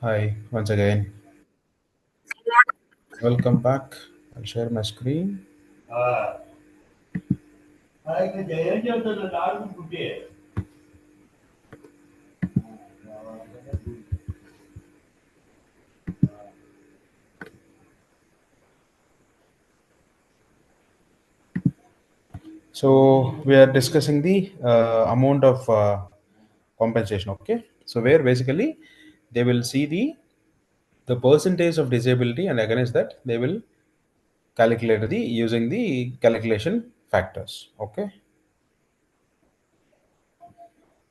Hi, once again. Welcome back. I'll share my screen. So we are discussing the amount of compensation. Okay. So where basically they will see the percentage of disability, and against that they will calculate the using the calculation factors. Okay.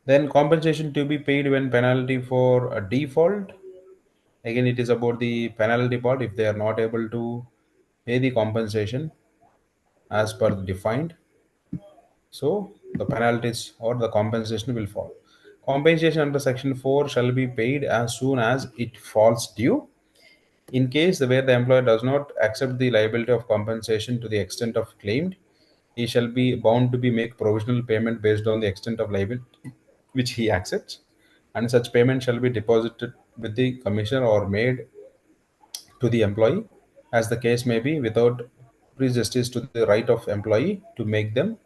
Then compensation to be paid when penalty for a default. Again, it is about the penalty part if they are not able to pay the compensation as per the defined. So the penalties or the compensation will fall. Compensation under section 4 shall be paid as soon as it falls due. In case where the employer does not accept the liability of compensation to the extent of claimed, he shall be bound to be make provisional payment based on the extent of liability which he accepts, and such payment shall be deposited with the commissioner or made to the employee as the case may be without prejudice to the right of employee to make them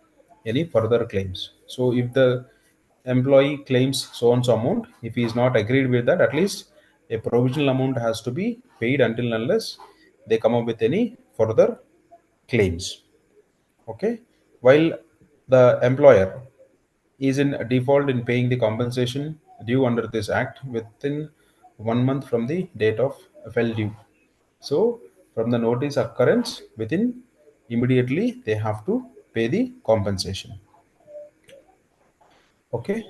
any further claims. So if the employee claims so and so amount, if he is not agreed with that, at least a provisional amount has to be paid until unless they come up with any further claims. Okay, while the employer is in default in paying the compensation due under this act within 1 month from the date of fell due. So from the notice occurrence within immediately they have to pay the compensation. Okay.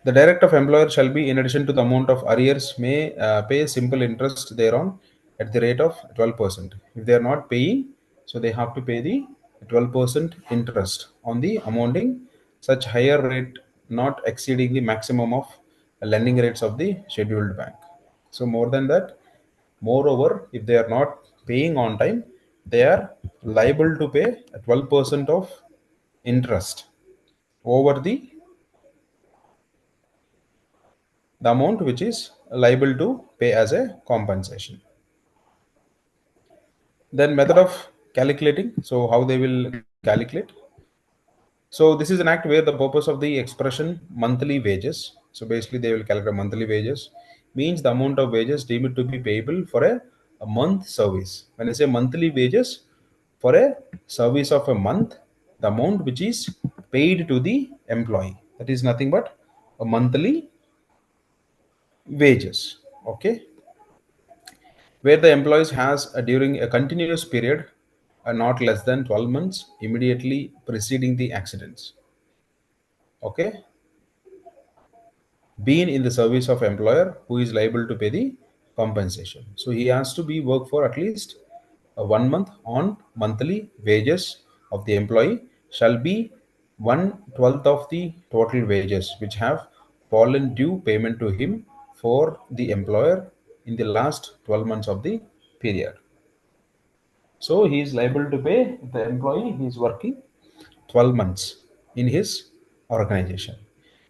The direct of employer shall be in addition to the amount of arrears may pay simple interest thereon at the rate of 12%. If they are not paying, so they have to pay the 12% interest on the amounting such higher rate not exceeding the maximum of lending rates of the scheduled bank. So more than that, moreover, if they are not paying on time, they are liable to pay 12% of interest over the amount which is liable to pay as a compensation. Then method of calculating. So how they will calculate. So this is an act where the purpose of the expression monthly wages. So basically they will calculate monthly wages means the amount of wages deemed to be payable for a month service. When I say monthly wages for a service of a month, the amount which is paid to the employee, that is nothing but a monthly wages. Okay, where the employees has during a continuous period not less than 12 months immediately preceding the accidents. Okay, been in the service of employer who is liable to pay the compensation. So he has to be work for at least 1 month on monthly wages of the employee shall be 1/12 of the total wages which have fallen due payment to him for the employer in the last 12 months of the period. So he is liable to pay the employee he is working 12 months in his organization,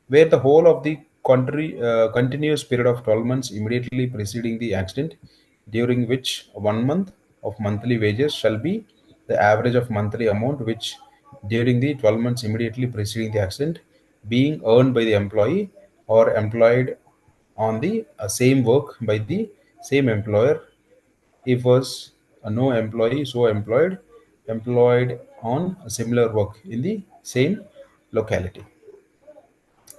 where the whole of the continuous period of 12 months immediately preceding the accident, during which 1 month of monthly wages shall be the average of monthly amount which during the 12 months immediately preceding the accident being earned by the employee or employed on the same work by the same employer if was no employee so employed on a similar work in the same locality.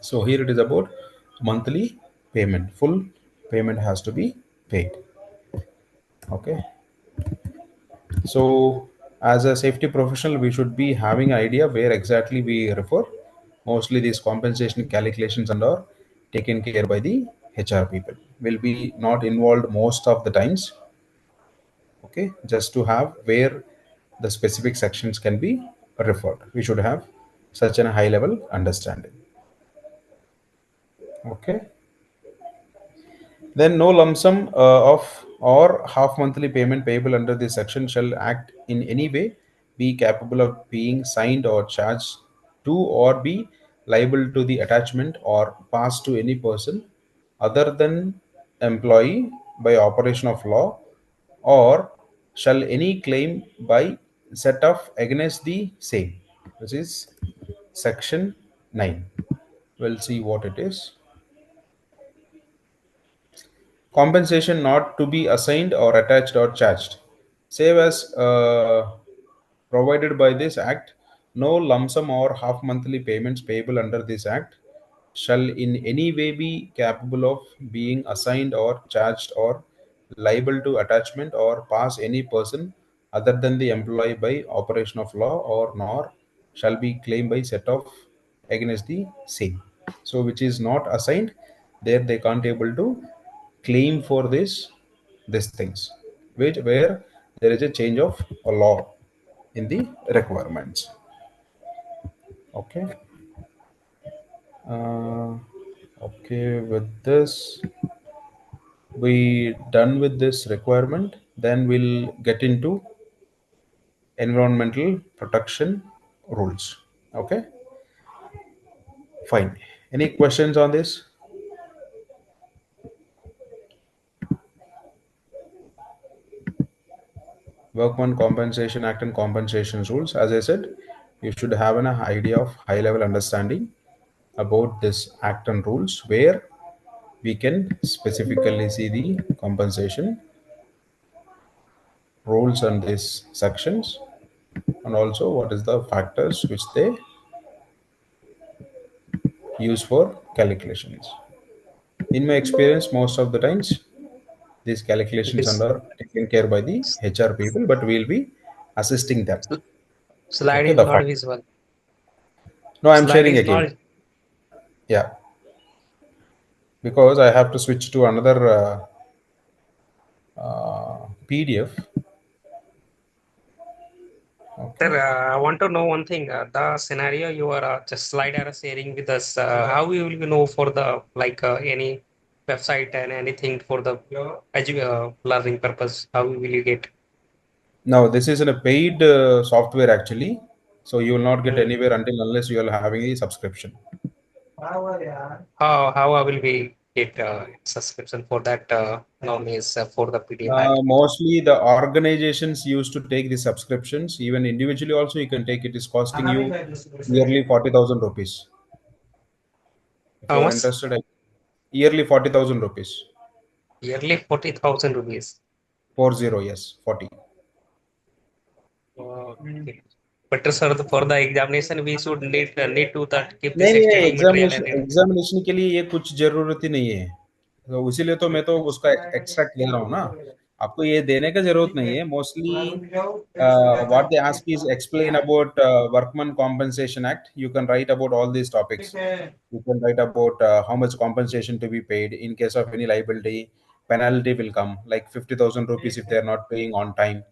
So here it is about monthly payment. Full payment has to be paid. Okay. So as a safety professional, we should be having idea where exactly we refer. Mostly these compensation calculations and are taken care by the HR people. Will be not involved most of the times. Okay, just to have where the specific sections can be referred. We should have such a high level understanding. Okay. Then no lump sum of or half monthly payment payable under this section shall act in any way be capable of being signed or charged to or be liable to the attachment or passed to any person other than employee by operation of law, or shall any claim by set off against the same. This is section 9. We'll see what it is. Compensation not to be assigned or attached or charged. Save as provided by this act, no lump sum or half monthly payments payable under this act shall in any way be capable of being assigned or charged or liable to attachment or pass any person other than the employee by operation of law, or nor shall be claimed by set off against the same. So which is not assigned, there they can't able to claim for these things, which where there is a change of a law in the requirements. Okay. uh, okay, with this we done with this requirement, then we'll get into environmental protection rules. Okay, fine. Any questions on this? Workman Compensation Act and compensation rules. As I said, you should have an idea of high level understanding about this act and rules, where we can specifically see the compensation rules and these sections, and also what is the factors which they use for calculations. In my experience, most of the times these It calculations is are taken care by the HR people, but we'll be assisting them. slide Okay, is the not fact. visible. No, I'm Slide sharing is again. not. Yeah, because I have to switch to another PDF. Sir, Okay. I want to know one thing. The scenario you are just slide are sharing with us. How we will know for the like any website and anything for the learning purpose? How will you get? Now this is in a paid software actually, so you will not get Hmm. anywhere until unless you are having a subscription. How I will be get subscription for that? Normally is for the PDF hack. Mostly the organizations used to take the subscriptions. Even individually also you can take it. Is costing you yearly 40,000 rupees. If How you are much? interested, yearly 40,000 rupees. Yearly 40,000 rupees. 40, yes, 40. Okay. But sir, for the examination, we should need to that keep नहीं this नहीं, studying material examination and in. Examination के लिए ये कुछ जरूरत ही नहीं है, तो इसीलिए तो मैं तो उसका एक्सट्रैक्ट ले रहा हूँ ना। आपको ये देने का जरूरत नहीं है mostly. What they ask is explain about workman compensation act, you can write about all these topics. You can write about how much compensation to be paid in case of any liability. Penalty will come like 50,000 rupees if they are not paying on time.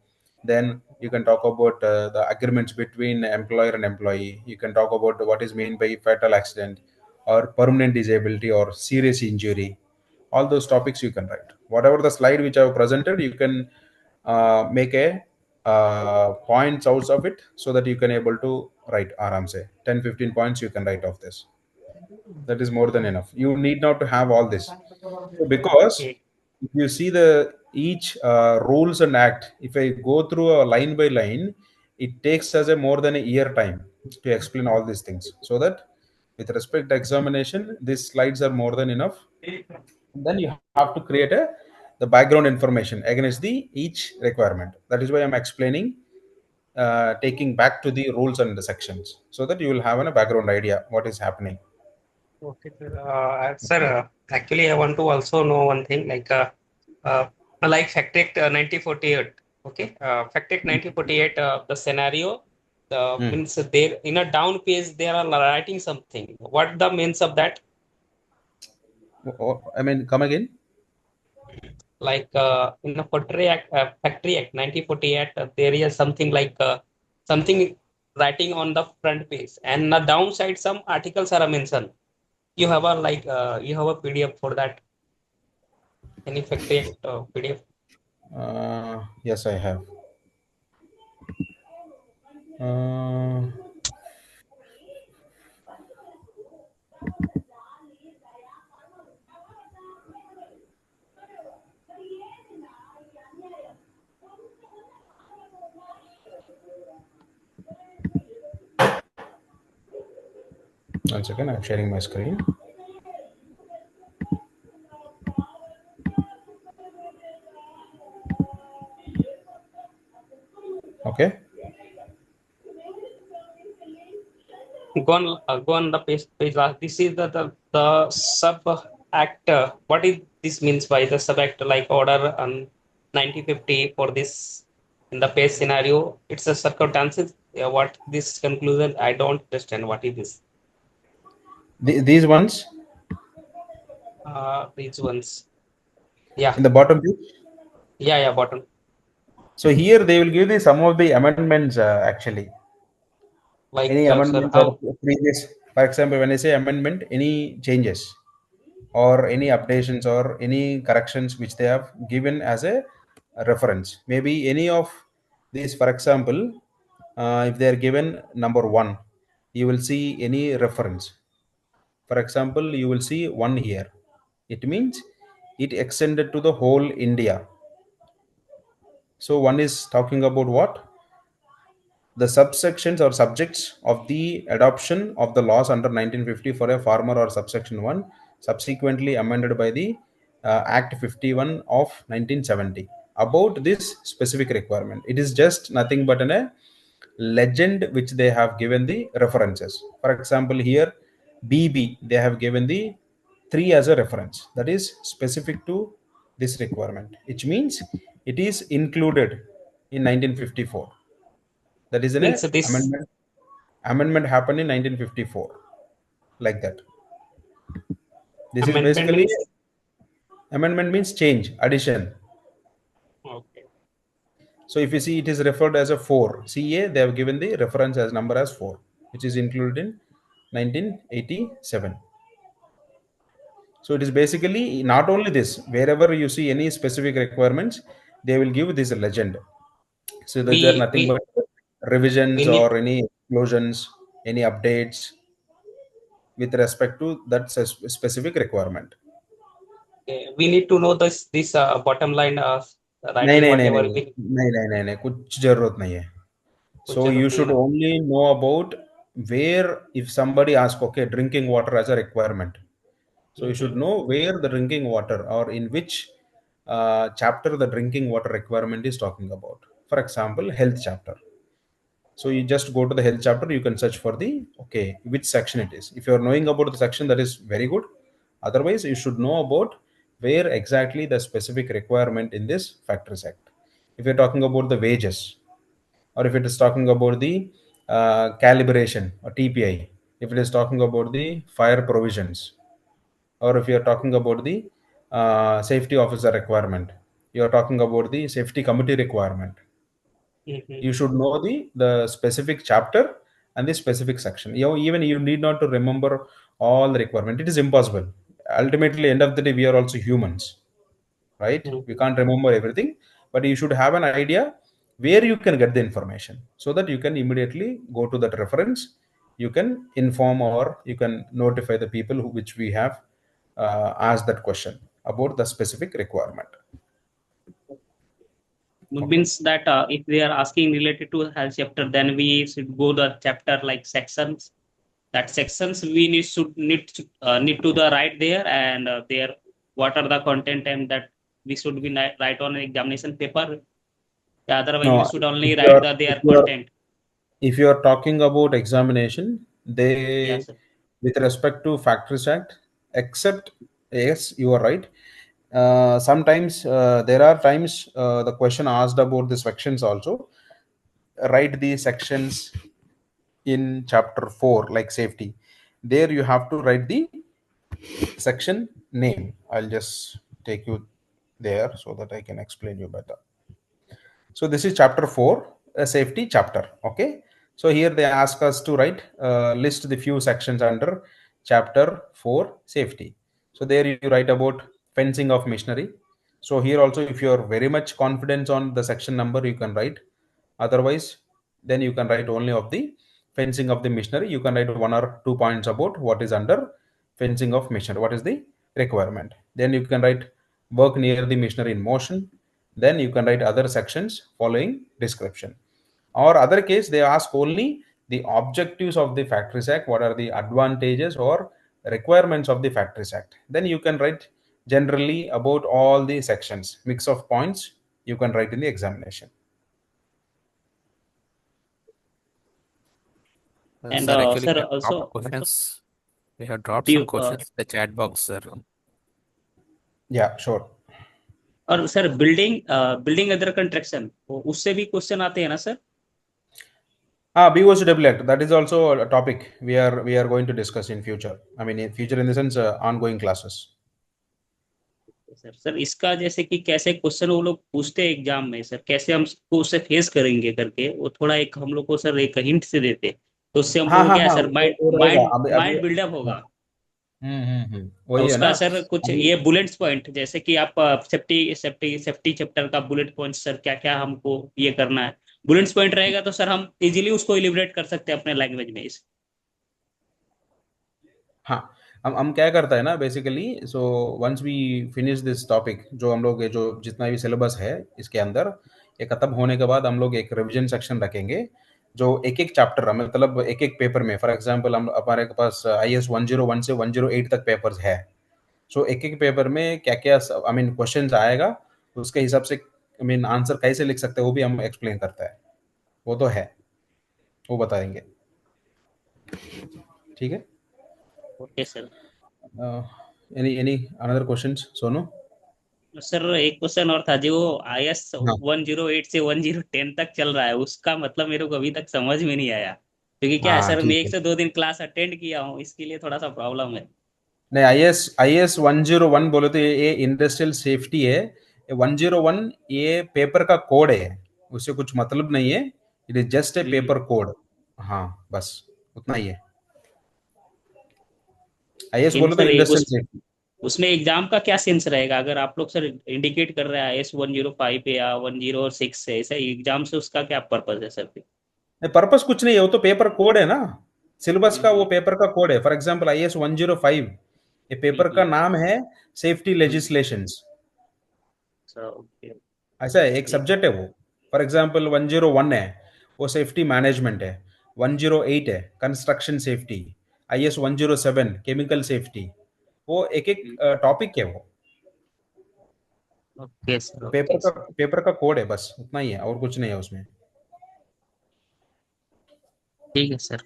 Then you can talk about the agreements between employer and employee. You can talk about what is meant by fatal accident or permanent disability or serious injury. All those topics you can write. Whatever the slide which I have presented, you can make a points out of it, so that you can able to write aram say 10-15 points you can write of this. That is more than enough. You need not to have all this. So because Okay. if you see the each rules and act, if I go through a line by line, it takes us a more than a year time to explain all these things. So that with respect to examination, these slides are more than enough. And then you have to create a the background information against the each requirement. That is why I'm explaining, taking back to the rules and the sections, so that you will have a background idea what is happening. Okay, sir. Sir, actually, I want to also know one thing uh, like Factech 1948. Okay, Factech 1948. The scenario Hmm. means there in a down page they are writing something. What the means of that? I mean, come again. Like in the Factory Act 1948, there is something like something writing on the front page, and the downside some articles are mentioned. You have a you have a PDF for that. Any Factory Act PDF? Yes, I have. Uh, 1 second, I'm sharing my screen. Okay. Go on the page last. This is the sub act. What is this means by the sub act, like order on 1950 for this in the page scenario? It's a circumstances. Yeah, what this conclusion? I don't understand. What is this? These ones These ones. Yeah, in the bottom page. yeah, bottom. So here they will give the some of the amendments actually. Like Any sir, amendments or how previous, for example, when I say amendment, any changes or any updations or any corrections which they have given as a reference, maybe any of these. For example, if they are given number one, you will see any reference. For example, you will see one here. It means it extended to the whole India. So one is talking about what? The subsections or subjects of the adoption of the laws under 1950 for a farmer or subsection 1, subsequently amended by the Act 51 of 1970, about this specific requirement. It is just nothing but a legend which they have given the references. For example, here BB they have given the 3 as a reference, that is specific to this requirement, which means it is included in 1954. That is an means this amendment happened in 1954, like that. This is amendment basically, means? amendment means change, addition. Okay, So if you see, it is referred as a 4 CA, they have given the reference as number as 4, which is included in 1987. So it is basically not only this, wherever you see any specific requirements, they will give this legend. So that there are we nothing we but revisions we need or any explosions, any updates with respect to that specific requirement. we need to know this bottom line नहीं writing नहीं नहीं whatever नहीं we नहीं नहीं नहीं नहीं कुछ जरूरत नहीं है. कुछ So you जरूरत नहीं है should ना. only know about where, if somebody asks, okay, drinking water as a requirement. So you should Mhm. know where the drinking water or in which chapter the drinking water requirement is talking about. For example, health chapter. So you just go to the health chapter, you can search for the, okay, which section it is. If you are knowing about the section, that is very good. Otherwise you should know about where exactly the specific requirement in this factories act. If you're talking about the wages, or if it is talking about the calibration or TPI, if it is talking about the fire provisions, or if you are talking about the safety officer requirement, you are talking about the safety committee requirement, Mhm. you should know the specific chapter and the specific section. You know, even you need not to remember all the requirement, it is impossible. Ultimately, end of the day, we are also humans, right? We Mhm. can't remember everything, but you should have an idea where you can get the information, so that you can immediately go to that reference. You can inform or you can notify the people which we have asked that question about the specific requirement. Okay. Means that if they are asking related to health chapter, then we should go the chapter like sections. That sections we need to the write there, and there what are the content, and that we should be write on an examination paper. Yeah, otherwise we No, should if only write you're the if their you're content. if you are talking about examination, Yes, they, sir. with respect to factories act, except, yes, you are right. Sometimes there are times the question asked about the sections also. Write the sections in chapter 4, like safety. There you have to write the section name. I'll just take you there so that I can explain you better. So this is chapter 4, a safety chapter. Okay. So here they ask us to write, list the few sections under chapter 4, safety. So there you write about fencing of machinery. So here also, if you are very much confident on the section number, you can write. Otherwise, then you can write only of the fencing of the machinery. You can write 1 or 2 points about what is under fencing of machinery, what is the requirement. Then you can write work near the machinery in motion. Then you can write other sections following description. Or other case, they ask only the objectives of the Factories Act, what are the advantages or requirements of the Factories Act. Then you can write generally about all the sections, mix of points you can write in the examination. And Sir, actually, sir, we have dropped also, questions. We have dropped do some you, questions in the chat box, sir. Yeah, sure. और sir building other construction उससे भी question आते हैं ना sir? BOCW Act, that is also a topic we are going to discuss in future. I mean, in future in the sense ongoing classes. Sir sir इसका जैसे कि कैसे question वो लोग पूछते हैं एग्जाम में सर, कैसे हम उसको उसे फेस करेंगे करके वो थोड़ा एक हम लोग को सर एक हिंट से देते, तो उससे हम हाँ लोग को हाँ क्या है हाँ, सर, माइंड वो रहेगा माइंड अभी अभी। माइंड बिल्डअप हाँ, होगा। तो वही है ना उसका सर कुछ अभी। ये बुलेट्स पॉइंट, जैसे कि आप सेफ्टी चैप्टर का बुलेट पॉइंट सर क्या क्या हमको ये करना है, बुलेट्स पॉइंट रहेगा तो सर हम इजीली उसको इलिब्रेट कर सकते हैं अपने लैंग्वेज में इस। हाँ, हम क्या करता है ना basically, so once we finish this topic, जो हम लोग ये जो जितना भी सिलेबस है इसके अंदर, ये खत्म होने के बाद हम लोग एक रिवीजन सेक्शन रखेंगे, जो एक एक चैप्टर मतलब एक एक पेपर में, फॉर एग्जांपल हम हमारे पास IS 101 से 108 तक पेपर्स है। सो एक एक पेपर में क्या क्या आई मीन क्वेश्चन आएगा, उसके हिसाब से आई मीन आंसर कैसे लिख सकते हैं वो भी हम एक्सप्लेन करता है, वो तो है, वो बताएंगे। ठीक है। Okay sir. Any another questions Sonu? Sir एक क्वेश्चन और था, जो IS हाँ 108 से 1010 तक चल रहा है, उसका मतलब मेरे को अभी तक समझ में नहीं आया, क्योंकि क्या है हाँ, सर, मैं ठीक एक है। से दो दिन क्लास अटेंड किया हूँ, इसके लिए थोड़ा सा प्रॉब्लम है। नहीं, IS 101 बोले तो ये इंडस्ट्रियल सेफ्टी है। ये 101 ये पेपर का कोड है, उससे कुछ मतलब नहीं है। It is just a hmm. Paper code. हाँ, बस उतना ही है। IS लेकिन बोले तो सर इंडस्ट्रियल सेफ्टी। उसमें एग्जाम का क्या सेंस रहेगा, अगर आप लोग सर इंडिकेट कर रहे हैं IS 105 या 106 है, ऐसा एग्जाम से उसका क्या पर्पज है सर? पर्पस कुछ नहीं है, वो तो पेपर कोड है ना, सिलेबस का, वो हम्म। पेपर का कोड है। फॉर एग्जाम्पल IS 105, ये पेपर का हम्म। नाम है सेफ्टी हम्म। लेजिस्लेशंस। अच्छा, ओके। ऐसा है, एक ठीक। सब्जेक्ट है वो। फॉर एग्जाम्पल 101 है, वो सेफ्टी मैनेजमेंट है। 108 है construction safety. IS 107 chemical safety. वो एक एक टॉपिक है वो। ओके सर, वो ओके सर। पेपर का कोड है, बस उतना ही है, और कुछ नहीं है उसमें। ठीक है सर,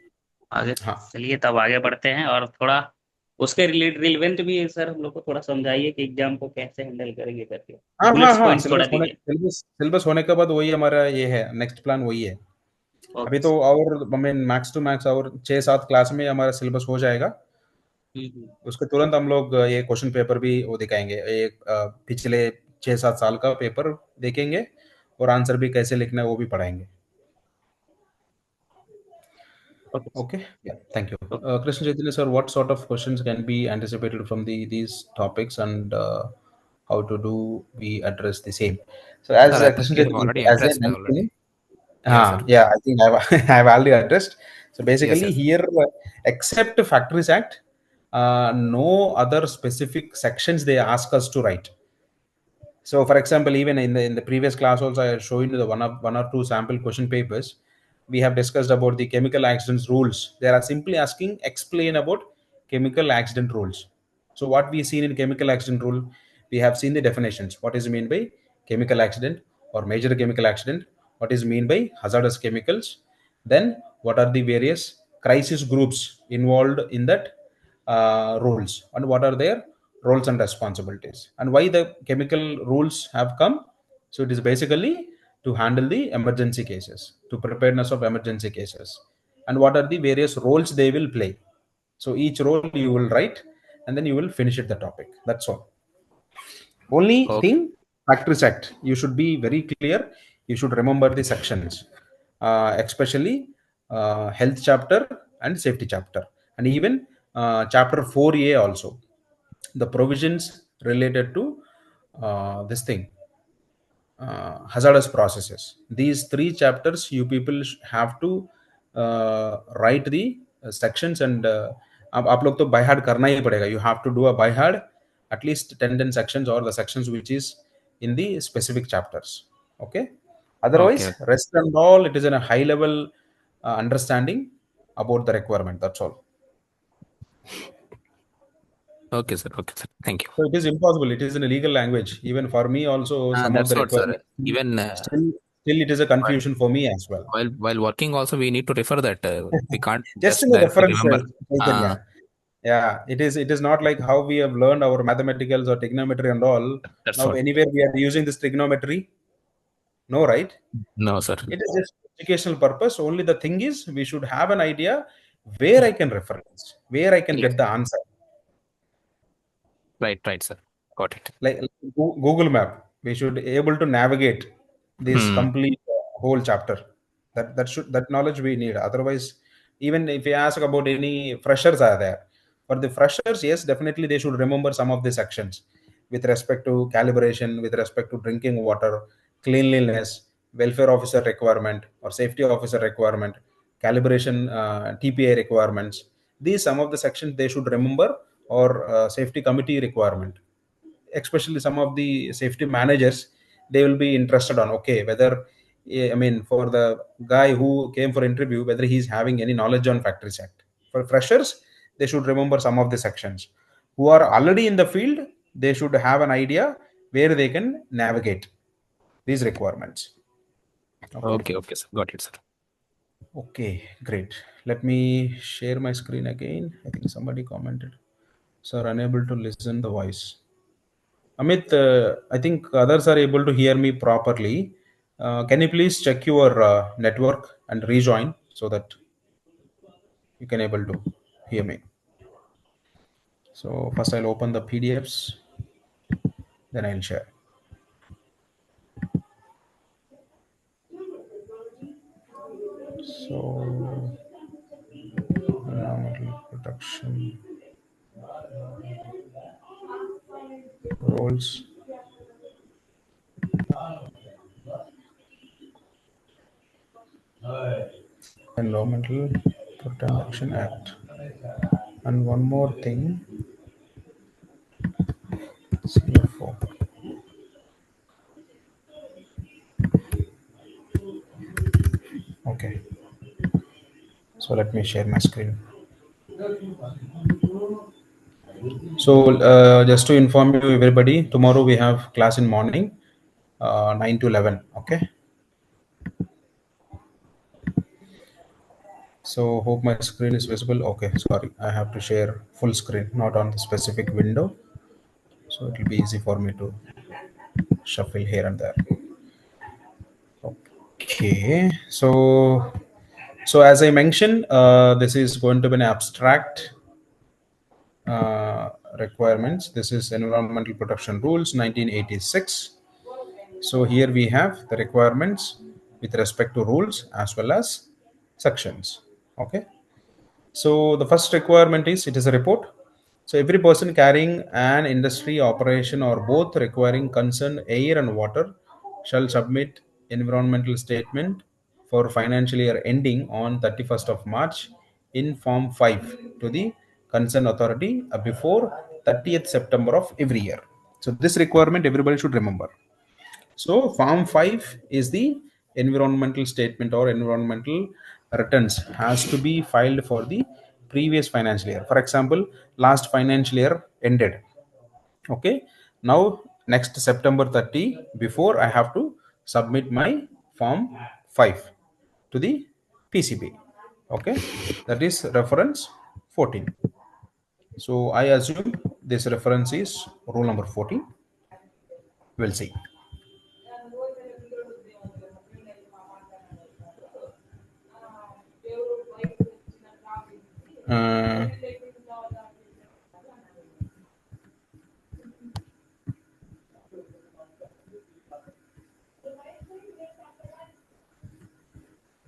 आगे हाँ चलिए तब आगे बढ़ते हैं, और थोड़ा उसके रिलेवेंट भी सर हम लोग को थोड़ा समझाइए कि एग्जाम को कैसे हैंडल करेंगे करके, हाँ हाँ बुलेट्स हाँ, पॉइंट थोड़ा दीजिए। सिलेबस होने के बाद वही हमारा ये है, नेक्स्ट प्लान वही है। अभी ओके तो सर। और I mean max to max और 6-7 क्लास में हमारा सिलेबस हो जाएगा। हम्म। उसके तुरंत हम लोग ये क्वेश्चन पेपर भी वो दिखाएंगे, एक पिछले 6-7 साल का पेपर देखेंगे, और आंसर भी कैसे लिखना है वो भी पढ़ाएंगे। Okay sir. Okay, yeah, thank you. Okay. Krishna Chaitanya sir, what sort of questions can be anticipated from these topics, and how to do we address the same? So Sir, as I Krishna think you have Chaitanya, already as I addressed already. mentioned, Yeah, sir. yeah, I think I've already addressed. So Yes, basically yes. here, except Factories Act, no other specific sections they ask us to write. So, for example, even in the previous class also, I showed you the one or two sample question papers. We have discussed about the chemical accidents rules. They are simply asking explain about chemical accident rules. So, what we seen in chemical accident rule, we have seen the definitions. What is mean by chemical accident or major chemical accident? What is mean by hazardous chemicals? Then, what are the various crisis groups involved in that rules, and what are their roles and responsibilities, and why the chemical rules have come? So it is basically to handle the emergency cases, to preparedness of emergency cases, and what are the various roles they will play. So each role you will write, and then you will finish it the topic. That's all. Only Okay. thing, Factories Act, you should be very clear. You should remember the sections, especially health chapter and safety chapter, and even chapter 4A also. The provisions related to this thing, hazardous processes. These three chapters, you people have to write the sections, and अब आप लोग तो bye hard करना ही पड़ेगा. You have to do a by heart at least 10 sections, or the sections which is in the specific chapters. Okay. Okay. Otherwise, rest and all, it is in a high level understanding about the requirement. That's all. Okay, sir. Okay, sir. Thank you. So it is impossible. It is in a legal language. Even for me also, some of That's the what, sir. requirements Even still it is a while, confusion for me as well. while working, also we need to refer that. We can't Just just in the directly reference, remember. Uh, Chaitanya. Yeah, it is. It is not like how we have learned our mathematicals or trigonometry and all. that's Now, what. anywhere we are using this trigonometry, no, right? No, sir. It is just educational purpose. Only the thing is, we should have an idea where I can reference, where I can Yes. get the answer. Right, right, sir. Got it. Like Google Map, we should be able to navigate this Hmm. complete whole chapter. That knowledge we need. Otherwise, even if you ask about any freshers are there, for the freshers, yes, definitely they should remember some of the sections with respect to calibration, with respect to drinking water, cleanliness, welfare officer requirement or safety officer requirement, calibration, TPA requirements. These some of the sections they should remember, or safety committee requirement. Especially some of the safety managers, they will be interested on, okay, whether, I mean, for the guy who came for interview, whether he's having any knowledge on factories act. For freshers, they should remember some of the sections. Who are already in the field, they should have an idea where they can navigate these requirements. Okay. Okay, okay, sir. Got it, sir. Okay, great. Let me share my screen again. I think somebody commented, sir, unable to listen the voice. Amit, I think others are able to hear me properly. Can you please check your network and rejoin so that you can able to hear me? So first I'll open the PDFs, then I'll share. So environmental protection roles, Environmental Protection Act, and one more thing, CFO. Okay, so let me share my screen. So just to inform you, everybody, tomorrow we have class in morning, 9 to 11. Okay. So hope my screen is visible. Okay. Sorry, I have to share full screen, not on the specific window. So it will be easy for me to shuffle here and there. Okay. So as I mentioned, this is going to be an abstract uh, requirements. This is Environmental Protection Rules 1986. So here we have the requirements with respect to rules as well as sections. Okay. So the first requirement is it is a report. So every person carrying an industry operation or both requiring concerned air and water shall submit environmental statement for financial year ending on 31st of March in Form 5 to the concerned authority before 30th September of every year. So this requirement everybody should remember. So Form 5 is the environmental statement or environmental returns has to be filed for the previous financial year. For example, last financial year ended. Okay. Now next September 30, before I have to submit my Form 5 to the PCB. Okay. That is reference 14. So I assume this reference is rule number 14. We'll see. Uh,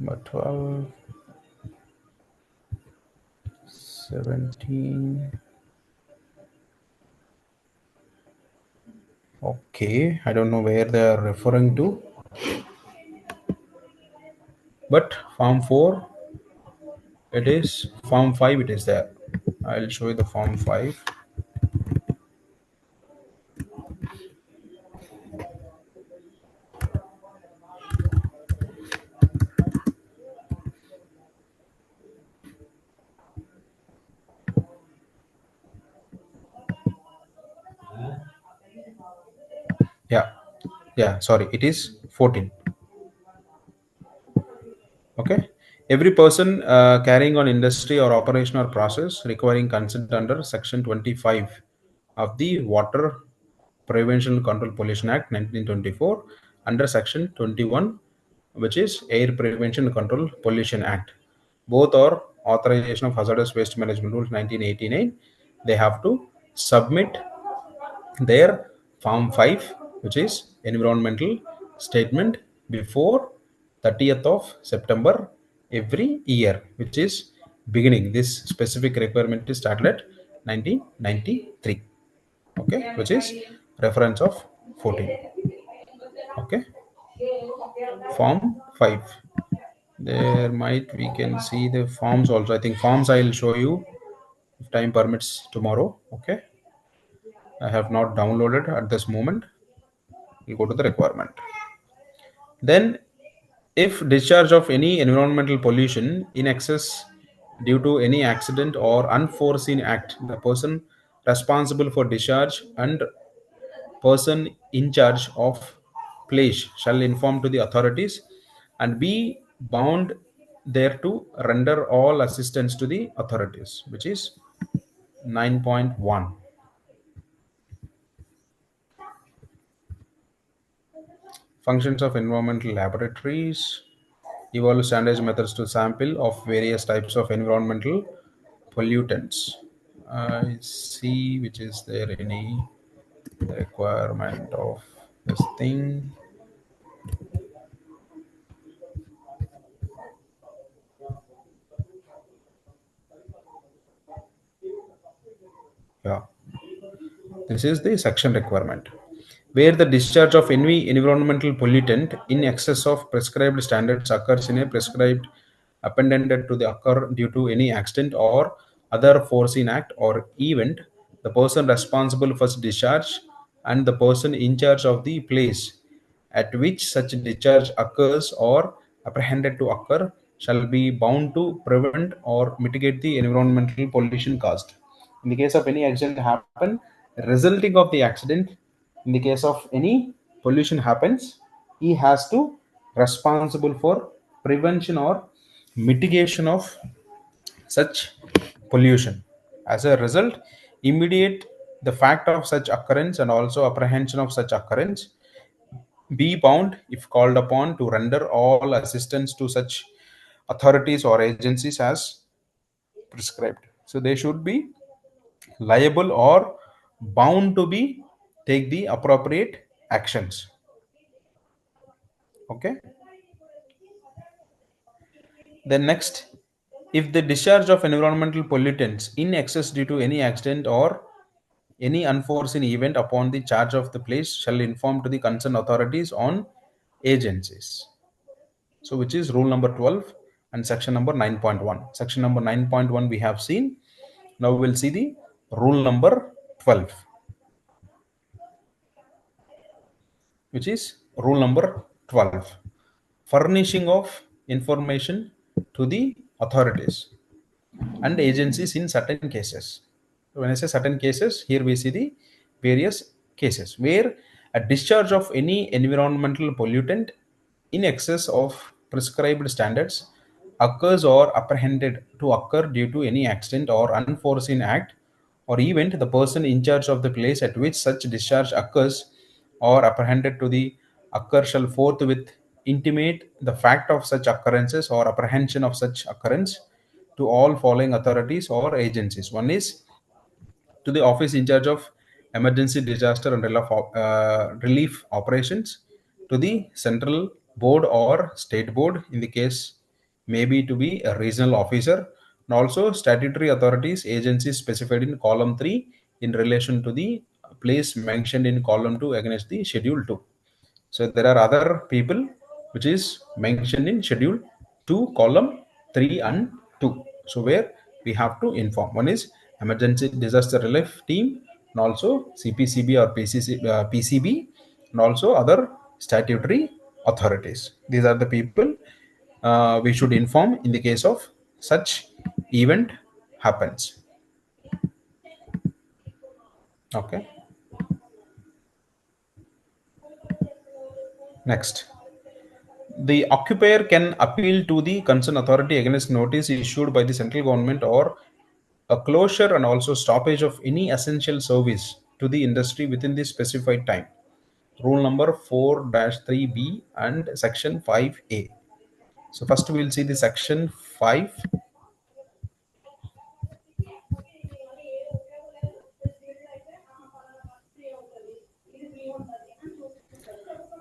but 12, 17. Okay, I don't know where they are referring to, but Form 4, it is Form 5, it is there. I'll show you the Form 5. Yeah, sorry, it is 14. Okay. Every person carrying on industry or operation or process requiring consent under section 25 of the Water Prevention Control Pollution Act 1924, under section 21, which is Air Prevention Control Pollution Act. Both are authorization of hazardous waste management rules 1989. They have to submit their form 5, which is environmental statement, before 30th of September every year, which is beginning. This specific requirement is started at 1993. Okay, which is reference of 14. Okay, form 5. There might, we can see the forms also. I think forms I'll show you if time permits tomorrow. Okay, I have not downloaded at this moment. You go to the requirement. Then, if discharge of any environmental pollution in excess due to any accident or unforeseen act, the person responsible for discharge and person in charge of place shall inform to the authorities and be bound there to render all assistance to the authorities, which is 9.1. Functions of environmental laboratories: evolve standardized methods to sample of various types of environmental pollutants. I see, which is there any requirement of this thing? Yeah, this is the section requirement, where the discharge of any environmental pollutant in excess of prescribed standards occurs in a prescribed appended to the occur due to any accident or other foreseen act or event, the person responsible for discharge and the person in charge of the place at which such discharge occurs or apprehended to occur shall be bound to prevent or mitigate the environmental pollution caused. In the case of any accident happen resulting of the accident, in the case of any pollution happens, he has to responsible for prevention or mitigation of such pollution. As a result, immediate the fact of such occurrence and also apprehension of such occurrence, be bound if called upon to render all assistance to such authorities or agencies as prescribed. So they should be liable or bound to be take the appropriate actions. Okay. Then next, if the discharge of environmental pollutants in excess due to any accident or any unforeseen event upon the charge of the place shall inform to the concerned authorities on agencies. So which is rule number 12 and section number 9.1. Section number 9.1 we have seen. Now we will see the rule number 12, which is rule number 12. Furnishing of information to the authorities and agencies in certain cases. When I say certain cases, here we see the various cases where a discharge of any environmental pollutant in excess of prescribed standards occurs or apprehended to occur due to any accident or unforeseen act or event, the person in charge of the place at which such discharge occurs or apprehended to the occur shall forthwith intimate the fact of such occurrences or apprehension of such occurrence to all following authorities or agencies. One is to the office in charge of emergency disaster and relief operations, to the central board or state board in the case maybe to be a regional officer, and also statutory authorities agencies specified in column 3 in relation to the place mentioned in column 2 against the schedule 2. So there are other people which is mentioned in schedule 2 column 3 and 2. So where we have to inform. One is emergency disaster relief team and also CPCB or PCB and also other statutory authorities. These are the people we should inform in the case of such event happens. Okay. Next, the occupier can appeal to the concerned authority against notice issued by the central government or a closure and also stoppage of any essential service to the industry within the specified time. Rule number 4-3B and section 5A. So first we'll see the section 5.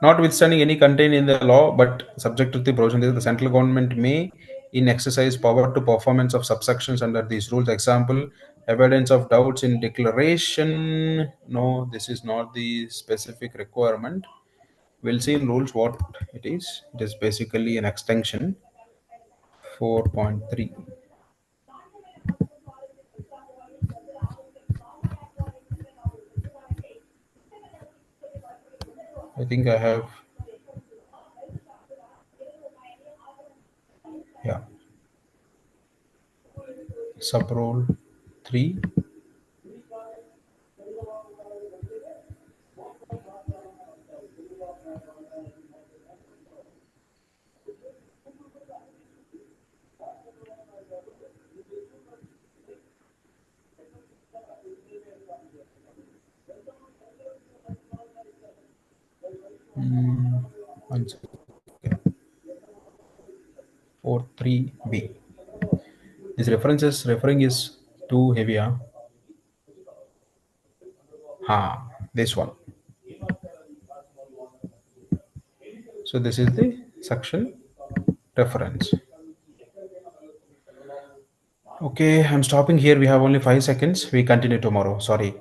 Notwithstanding any contained in the law, but subject to the provision, the central government may, in exercise power to performance of subsections under these rules. Example, evidence of doubts in declaration. No, this is not the specific requirement. We'll see in rules what it is. It is basically an extension 4.3. I think I have, yeah, sub rule 3. One second. 4.3b. This references referring is too heavy. This one. So this is the section reference. Okay, I'm stopping here. We have only 5 seconds. We continue tomorrow. Sorry.